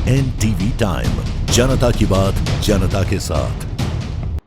NTV time, जनता की बात जनता के साथ।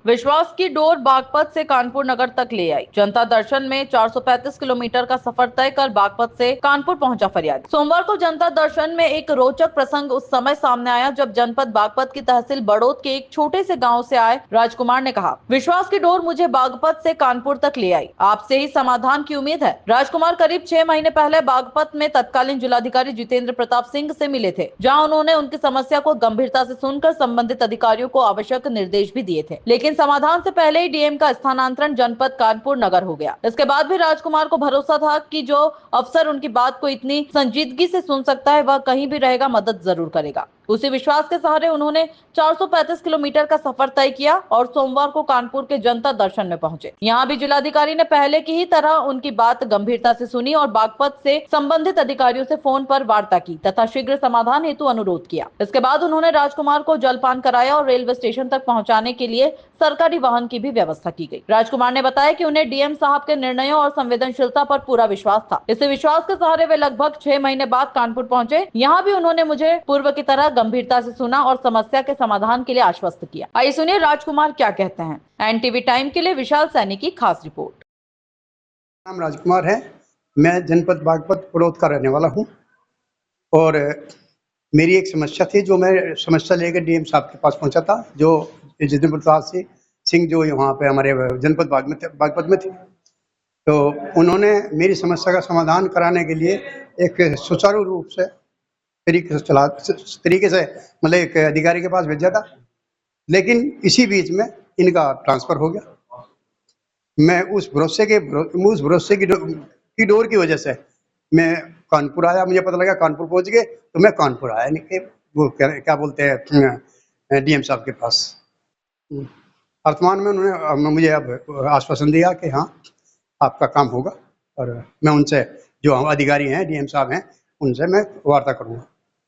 विश्वास की डोर बागपत से कानपुर नगर तक ले आई। जनता दर्शन में 435 किलोमीटर का सफर तय कर बागपत से कानपुर पहुंचा फरियादी। सोमवार को जनता दर्शन में एक रोचक प्रसंग उस समय सामने आया जब जनपद बागपत की तहसील बड़ौद के एक छोटे से गांव से आए राजकुमार ने कहा, विश्वास की डोर मुझे बागपत से कानपुर तक ले आई, आपसे ही समाधान की उम्मीद है। राजकुमार करीब 6 महीने पहले बागपत में तत्कालीन जिलाधिकारी जितेंद्र प्रताप सिंह से मिले थे, जहाँ उन्होंने उनकी समस्या को गंभीरता से सुनकर संबंधित अधिकारियों को आवश्यक निर्देश भी दिए थे, लेकिन समाधान से पहले ही डीएम का स्थानांतरण जनपद कानपुर नगर हो गया। इसके बाद भी राजकुमार को भरोसा था कि जो अफसर उनकी बात को इतनी संजीदगी से सुन सकता है वह कहीं भी रहेगा मदद जरूर करेगा। उसी विश्वास के सहारे उन्होंने 435 किलोमीटर का सफर तय किया और सोमवार को कानपुर के जनता दर्शन में पहुंचे। यहाँ भी जिलाधिकारी ने पहले की ही तरह उनकी बात गंभीरता से सुनी और बागपत से संबंधित अधिकारियों से फोन पर वार्ता की तथा शीघ्र समाधान हेतु अनुरोध किया। इसके बाद उन्होंने राजकुमार को जलपान कराया और रेलवे स्टेशन तक पहुँचाने के लिए सरकारी वाहन की भी व्यवस्था की गई। राजकुमार ने बताया कि उन्हें डीएम साहब के निर्णयों और संवेदनशीलता पर पूरा विश्वास था। इसी विश्वास के सहारे वे लगभग 6 महीने बाद कानपुर पहुंचे। यहाँ भी उन्होंने मुझे पूर्व की तरह गंभीरता से सुना और समस्या के समाधान के लिए आश्वस्त किया। आइए सुनिए राजकुमार क्या कहते हैं। एनटीवी टाइम के लिए विशाल सैनी की खास रिपोर्ट। नाम राजकुमार है। मैं जनपद बागपत बड़ौद का रहने वाला हूँ और मेरी एक समस्या थी जो मैं समस्या लेकर डीएम साहब के पास पहुंचा था, जो जितेंद्र प्रताप सिंह जो यहाँ पे हमारे जनपद बागपत में थे। तो उन्होंने मेरी समस्या का समाधान कराने के लिए एक सुचारू रूप से तरीके से मतलब एक अधिकारी के पास भेजा था, लेकिन इसी बीच में इनका ट्रांसफर हो गया। मैं उस भरोसे की डोर की वजह से मैं कानपुर आया। मुझे पता लगा कानपुर पहुंच गए तो मैं कानपुर आया, नहीं वो क्या बोलते हैं डीएम साहब के पास। वर्तमान में उन्होंने मुझे अब आश्वासन दिया कि हाँ आपका काम होगा और मैं उनसे जो अधिकारी हैं डीएम साहब हैं उनसे मैं वार्ता करूँगा।